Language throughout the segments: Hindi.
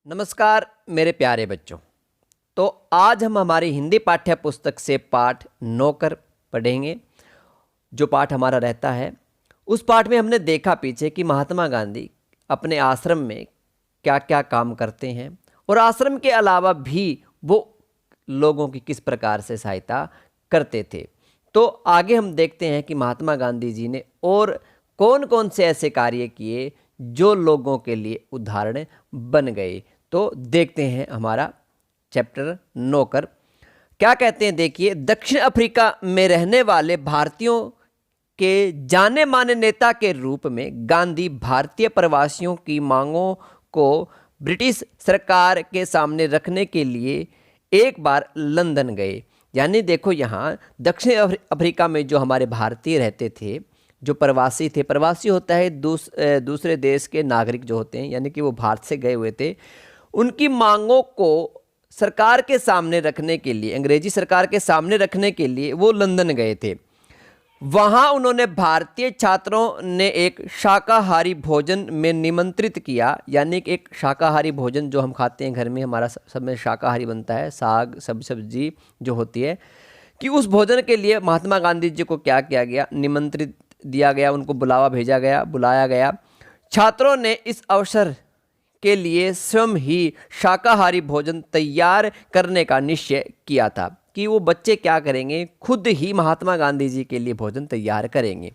नमस्कार मेरे प्यारे बच्चों। तो आज हम हमारी हिंदी पाठ्य पुस्तक से पाठ 9 कर पढ़ेंगे। जो पाठ हमारा रहता है उस पाठ में हमने देखा पीछे कि महात्मा गांधी अपने आश्रम में क्या क्या काम करते हैं और आश्रम के अलावा भी वो लोगों की किस प्रकार से सहायता करते थे। तो आगे हम देखते हैं कि महात्मा गांधी जी ने और कौन कौन से ऐसे कार्य किए जो लोगों के लिए उदाहरण बन गए। तो देखते हैं हमारा चैप्टर 9 कर क्या कहते हैं। देखिए, दक्षिण अफ्रीका में रहने वाले भारतीयों के जाने माने नेता के रूप में गांधी भारतीय प्रवासियों की मांगों को ब्रिटिश सरकार के सामने रखने के लिए एक बार लंदन गए। यानी देखो, यहाँ दक्षिण अफ्रीका में जो हमारे भारतीय रहते थे, जो प्रवासी थे, प्रवासी होता है दूसरे देश के नागरिक जो होते हैं, यानी कि वो भारत से गए हुए थे, उनकी मांगों को सरकार के सामने रखने के लिए, अंग्रेजी सरकार के सामने रखने के लिए वो लंदन गए थे। वहाँ उन्होंने भारतीय छात्रों ने एक शाकाहारी भोजन में निमंत्रित किया। यानी कि एक शाकाहारी भोजन जो हम खाते हैं घर में, हमारा सब में शाकाहारी बनता है, साग सब्जी जो होती है, कि उस भोजन के लिए महात्मा गांधी जी को क्या किया गया, निमंत्रित दिया गया, उनको बुलाया गया। छात्रों ने इस अवसर के लिए स्वयं ही शाकाहारी भोजन तैयार करने का निश्चय किया था कि वो बच्चे क्या करेंगे, खुद ही महात्मा गांधी जी के लिए भोजन तैयार करेंगे।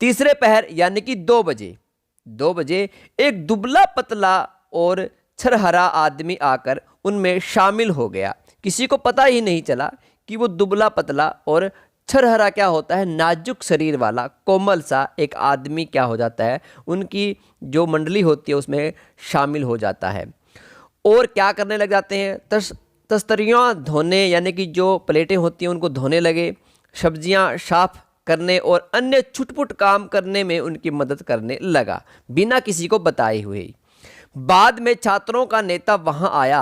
तीसरे पहर यानी कि 2 बजे एक दुबला पतला और छरहरा आदमी आकर उनमें शामिल हो गया। किसी को पता ही नहीं चला कि वो दुबला पतला और छरहरा क्या होता है, नाजुक शरीर वाला कोमल सा एक आदमी क्या हो जाता है, उनकी जो मंडली होती है उसमें शामिल हो जाता है और क्या करने लग जाते हैं, तस्तरियाँ धोने, यानी कि जो प्लेटें होती हैं उनको धोने लगे, सब्जियां साफ करने और अन्य छुटपुट काम करने में उनकी मदद करने लगा, बिना किसी को बताए हुए। बाद में छात्रों का नेता वहां आया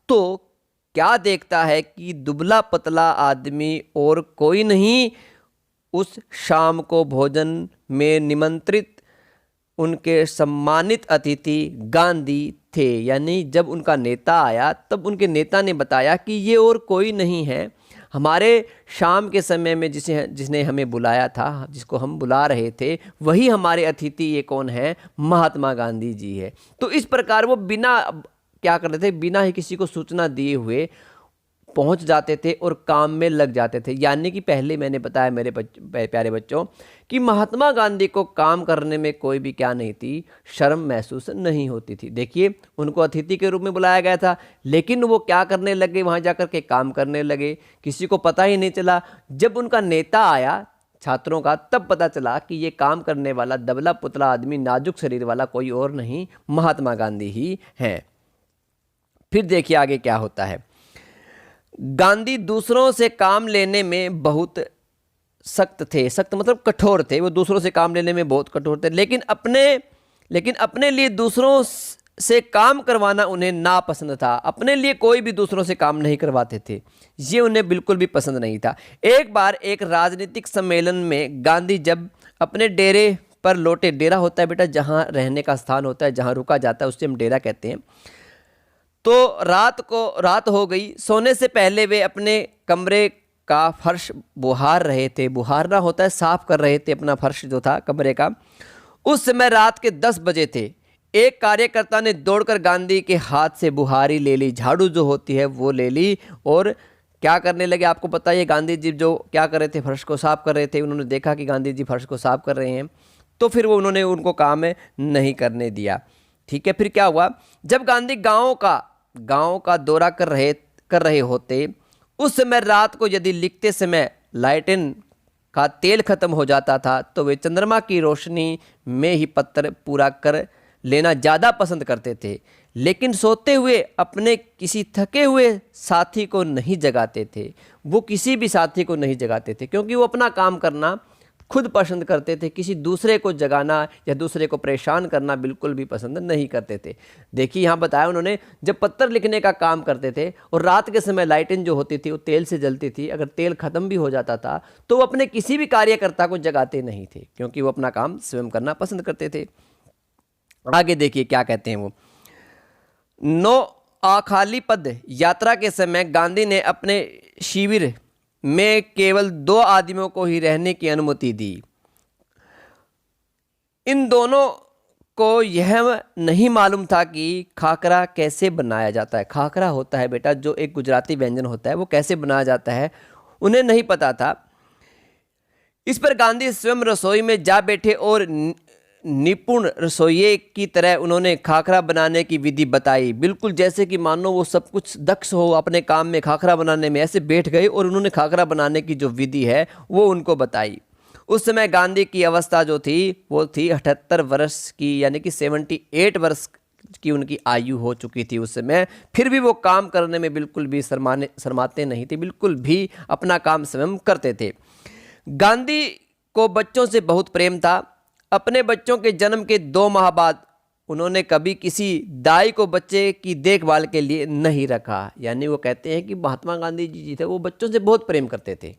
तो क्या देखता है कि दुबला पतला आदमी और कोई नहीं, उस शाम को भोजन में निमंत्रित उनके सम्मानित अतिथि गांधी थे। यानी जब उनका नेता आया तब उनके नेता ने बताया कि ये और कोई नहीं है, हमारे शाम के समय में जिसने हमें बुलाया था, जिसको हम बुला रहे थे, वही हमारे अतिथि, ये कौन है, महात्मा गांधी जी है। तो इस प्रकार वो बिना क्या करते थे, बिना ही किसी को सूचना दिए हुए पहुंच जाते थे और काम में लग जाते थे। यानी कि पहले मैंने बताया मेरे प्यारे बच्चों कि महात्मा गांधी को काम करने में कोई भी क्या नहीं थी, शर्म महसूस नहीं होती थी। देखिए, उनको अतिथि के रूप में बुलाया गया था, लेकिन वो क्या करने लगे, वहां जाकर के काम करने लगे, किसी को पता ही नहीं चला। जब उनका नेता आया छात्रों का, तब पता चला कि ये काम करने वाला दबला पुतला आदमी, नाजुक शरीर वाला कोई और नहीं, महात्मा गांधी ही हैं। फिर देखिए आगे क्या होता है। गांधी दूसरों से काम लेने में बहुत सख्त थे, सख्त मतलब कठोर थे, वो दूसरों से काम लेने में बहुत कठोर थे, लेकिन अपने लिए दूसरों से काम करवाना उन्हें नापसंद था। अपने लिए कोई भी दूसरों से काम नहीं करवाते थे, ये उन्हें बिल्कुल भी पसंद नहीं था। एक बार एक राजनीतिक सम्मेलन में गांधी जब अपने डेरे पर लौटे, डेरा होता है बेटा जहाँ रहने का स्थान होता है, जहाँ रुका जाता है, उससे हम डेरा कहते हैं। तो रात हो गई। सोने से पहले वे अपने कमरे का फर्श बुहार रहे थे, बुहारना होता है, साफ कर रहे थे अपना फर्श जो था कमरे का। उस समय रात के 10 बजे थे। एक कार्यकर्ता ने दौड़कर गांधी के हाथ से बुहारी ले ली, झाड़ू जो होती है वो ले ली और क्या करने लगे, आपको पता है गांधी जी जो क्या कर रहे थे, फर्श को साफ कर रहे थे। उन्होंने देखा कि गांधी जी फर्श को साफ कर रहे हैं, तो फिर उन्होंने उनको काम नहीं करने दिया। ठीक है, फिर क्या हुआ, जब गांधी गांव का दौरा कर रहे होते, उस समय रात को यदि लिखते समय लाइटिन का तेल खत्म हो जाता था तो वे चंद्रमा की रोशनी में ही पत्र पूरा कर लेना ज़्यादा पसंद करते थे, लेकिन सोते हुए अपने किसी थके हुए साथी को नहीं जगाते थे। वो किसी भी साथी को नहीं जगाते थे क्योंकि वो अपना काम करना खुद पसंद करते थे, किसी दूसरे को जगाना या दूसरे को परेशान करना बिल्कुल भी पसंद नहीं करते थे। देखिए यहाँ बताया उन्होंने, जब पत्र लिखने का काम करते थे और रात के समय लाइटें जो होती थी वो तेल से जलती थी, अगर तेल खत्म भी हो जाता था तो वो अपने किसी भी कार्यकर्ता को जगाते नहीं थे क्योंकि वो अपना काम स्वयं करना पसंद करते थे। आगे देखिए क्या कहते हैं वो, नो आखाली पद यात्रा के समय गांधी ने अपने शिविर में केवल 2 आदमियों को ही रहने की अनुमति दी। इन दोनों को यह नहीं मालूम था कि खाकरा कैसे बनाया जाता है। खाकरा होता है बेटा जो एक गुजराती व्यंजन होता है, वो कैसे बनाया जाता है उन्हें नहीं पता था। इस पर गांधी स्वयं रसोई में जा बैठे और निपुण रसोइये की तरह उन्होंने खाखरा बनाने की विधि बताई। बिल्कुल जैसे कि मानो वो सब कुछ दक्ष हो अपने काम में, खाखरा बनाने में ऐसे बैठ गए और उन्होंने खाखरा बनाने की जो विधि है वो उनको बताई। उस समय गांधी की अवस्था जो थी वो थी 78 वर्ष की, यानी कि 78 वर्ष की उनकी आयु हो चुकी थी उस समय। फिर भी वो काम करने में बिल्कुल भी शर्माते नहीं थे, बिल्कुल भी अपना काम स्वयं करते थे। गांधी को बच्चों से बहुत प्रेम था। अपने बच्चों के जन्म के 2 माह बाद उन्होंने कभी किसी दाई को बच्चे की देखभाल के लिए नहीं रखा। यानी वो कहते हैं कि महात्मा गांधी जी थे वो बच्चों से बहुत प्रेम करते थे।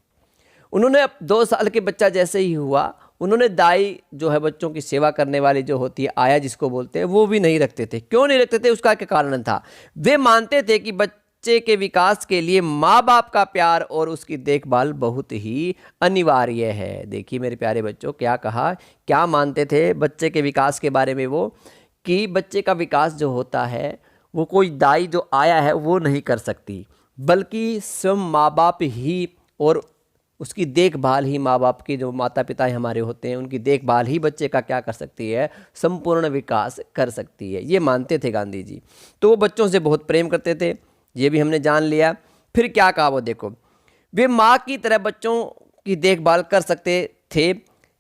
उन्होंने अब 2 साल के बच्चा जैसे ही हुआ, उन्होंने दाई जो है बच्चों की सेवा करने वाली जो होती है, आया जिसको बोलते हैं, वो भी नहीं रखते थे। क्यों नहीं रखते थे उसका क्या कारण था? वे मानते थे कि बच्चे के विकास के लिए माँ बाप का प्यार और उसकी देखभाल बहुत ही अनिवार्य है। देखिए मेरे प्यारे बच्चों, क्या कहा, क्या मानते थे बच्चे के विकास के बारे में वो, कि बच्चे का विकास जो होता है वो कोई दाई जो आया है वो नहीं कर सकती, बल्कि स्वयं माँ बाप ही और उसकी देखभाल ही, माँ बाप के जो माता पिता हमारे होते हैं उनकी देखभाल ही बच्चे का क्या कर सकती है, संपूर्ण विकास कर सकती है। ये मानते थे गांधी जी। तो वो बच्चों से बहुत प्रेम करते थे, ये भी हमने जान लिया। फिर क्या कहा वो देखो, वे माँ की तरह बच्चों की देखभाल कर सकते थे,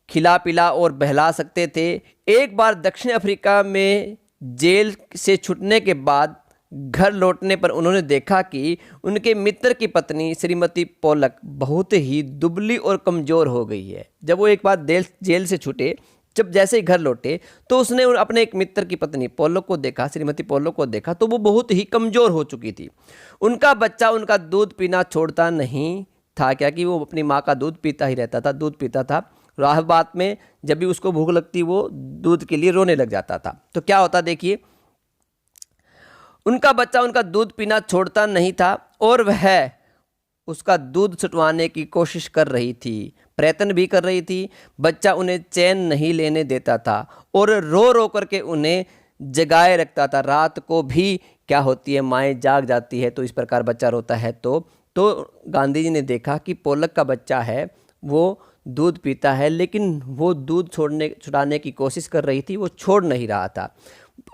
खिला पिला और बहला सकते थे। एक बार दक्षिण अफ्रीका में जेल से छूटने के बाद घर लौटने पर उन्होंने देखा कि उनके मित्र की पत्नी श्रीमती पोलक बहुत ही दुबली और कमज़ोर हो गई है। जब वो एक बार जेल से छूटे, जब जैसे ही घर लौटे तो उसने अपने एक मित्र की पत्नी पोलक को देखा, श्रीमती पोलक को देखा, तो वो बहुत ही कमज़ोर हो चुकी थी। उनका बच्चा उनका दूध पीना छोड़ता नहीं था, क्या कि वो अपनी माँ का दूध पीता ही रहता था, दूध पीता था। राह बात में जब भी उसको भूख लगती वो दूध के लिए रोने लग जाता था। तो क्या होता देखिए, उनका बच्चा उनका दूध पीना छोड़ता नहीं था और वह उसका दूध छुटवाने की कोशिश कर रही थी, प्रयत्न भी कर रही थी। बच्चा उन्हें चैन नहीं लेने देता था और रो रो करके उन्हें जगाए रखता था। रात को भी क्या होती है, माएँ जाग जाती है तो इस प्रकार बच्चा रोता है। तो गांधी जी ने देखा कि पोलक का बच्चा है वो दूध पीता है, लेकिन वो दूध छुड़ाने की कोशिश कर रही थी, वो छोड़ नहीं रहा था।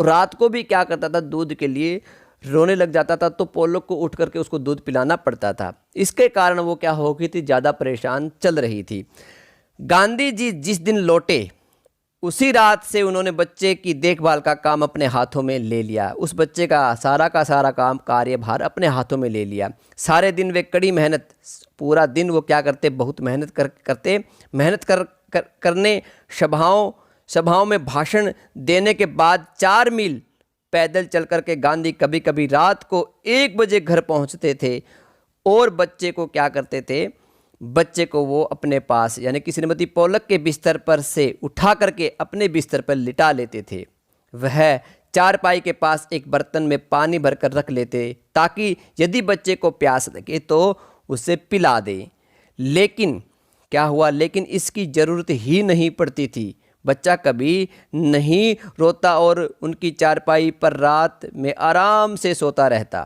रात को भी क्या करता था, दूध के लिए रोने लग जाता था, तो पोलक को उठ करके उसको दूध पिलाना पड़ता था। इसके कारण वो क्या हो गई थी, ज़्यादा परेशान चल रही थी। गांधी जी जिस दिन लौटे उसी रात से उन्होंने बच्चे की देखभाल का काम अपने हाथों में ले लिया। उस बच्चे का सारा काम, कार्यभार अपने हाथों में ले लिया। सारे दिन वे कड़ी मेहनत, पूरा दिन वो क्या करते, बहुत मेहनत करने सभाओं में भाषण देने के बाद 4 मील पैदल चल कर के गांधी कभी कभी रात को 1 बजे घर पहुंचते थे और बच्चे को क्या करते थे, बच्चे को वो अपने पास यानी कि श्रीमती पोलक के बिस्तर पर से उठा करके अपने बिस्तर पर लिटा लेते थे। वह चारपाई के पास एक बर्तन में पानी भरकर रख लेते ताकि यदि बच्चे को प्यास लगे तो उसे पिला दे। लेकिन क्या हुआ, लेकिन इसकी ज़रूरत ही नहीं पड़ती थी। बच्चा कभी नहीं रोता और उनकी चारपाई पर रात में आराम से सोता रहता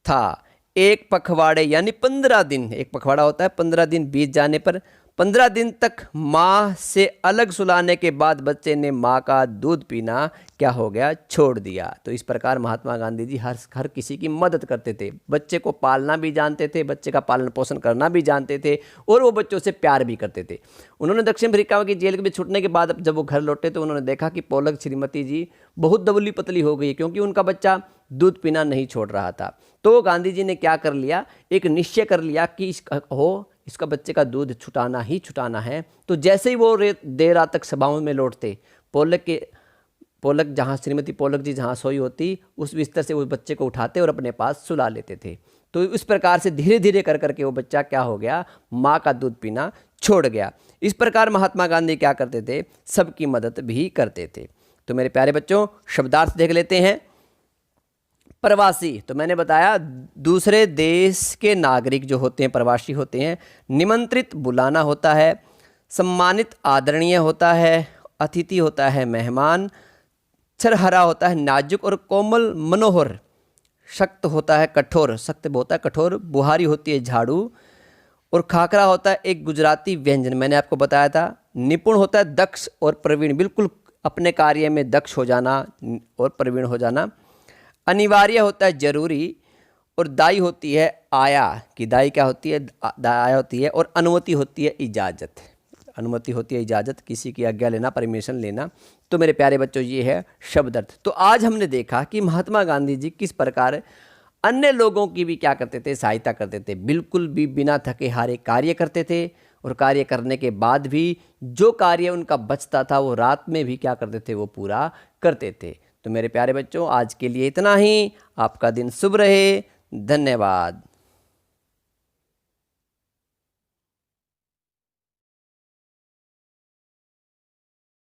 था। एक पखवाड़े यानी 15 दिन, एक पखवाड़ा होता है, 15 दिन बीत जाने पर 15 दिन तक माँ से अलग सुलाने के बाद बच्चे ने माँ का दूध पीना क्या हो गया, छोड़ दिया। तो इस प्रकार महात्मा गांधी जी हर किसी की मदद करते थे। बच्चे को पालना भी जानते थे, बच्चे का पालन पोषण करना भी जानते थे और वो बच्चों से प्यार भी करते थे। उन्होंने दक्षिण अफ्रीका की जेल में छूटने के बाद जब वो घर लौटे तो उन्होंने देखा कि पोलक श्रीमती जी बहुत दुबली पतली हो गई, क्योंकि उनका बच्चा दूध पीना नहीं छोड़ रहा था। तो गांधी जी ने क्या कर लिया, एक निश्चय कर लिया कि इसका बच्चे का दूध छुटाना ही छुटाना है। तो जैसे ही वो देर रात तक सभाओं में लौटते, पोलक जहाँ श्रीमती पोलक जी जहाँ सोई होती उस बिस्तर से उस बच्चे को उठाते और अपने पास सुला लेते थे। तो इस प्रकार से धीरे धीरे कर करके वो बच्चा क्या हो गया, माँ का दूध पीना छोड़ गया। इस प्रकार महात्मा गांधी क्या करते थे, सबकी मदद भी करते थे। तो मेरे प्यारे बच्चों, शब्दार्थ देख लेते हैं। प्रवासी, तो मैंने बताया दूसरे देश के नागरिक जो होते हैं, प्रवासी होते हैं। निमंत्रित, बुलाना होता है। सम्मानित, आदरणीय होता है। अतिथि होता है मेहमान। छरहरा होता है नाजुक और कोमल, मनोहर। शक्त होता है कठोर, सख्त होता है कठोर। बुहारी होती है झाड़ू। और खाकरा होता है एक गुजराती व्यंजन, मैंने आपको बताया था। निपुण होता है दक्ष और प्रवीण, बिल्कुल अपने कार्य में दक्ष हो जाना और प्रवीण हो जाना। अनिवार्य होता है जरूरी। और दाई होती है आया, कि दाई क्या होती है, आया होती है। और अनुमति होती है इजाज़त, अनुमति होती है इजाज़त, किसी की आज्ञा लेना, परमिशन लेना। तो मेरे प्यारे बच्चों, ये है शब्द अर्थ। तो आज हमने देखा कि महात्मा गांधी जी किस प्रकार अन्य लोगों की भी क्या करते थे, सहायता करते थे। बिल्कुल भी बिना थके हारे कार्य करते थे। और कार्य करने के बाद भी जो कार्य उनका बचता था वो रात में भी क्या करते थे, वो पूरा करते थे। तो मेरे प्यारे बच्चों, आज के लिए इतना ही। आपका दिन शुभ रहे। धन्यवाद।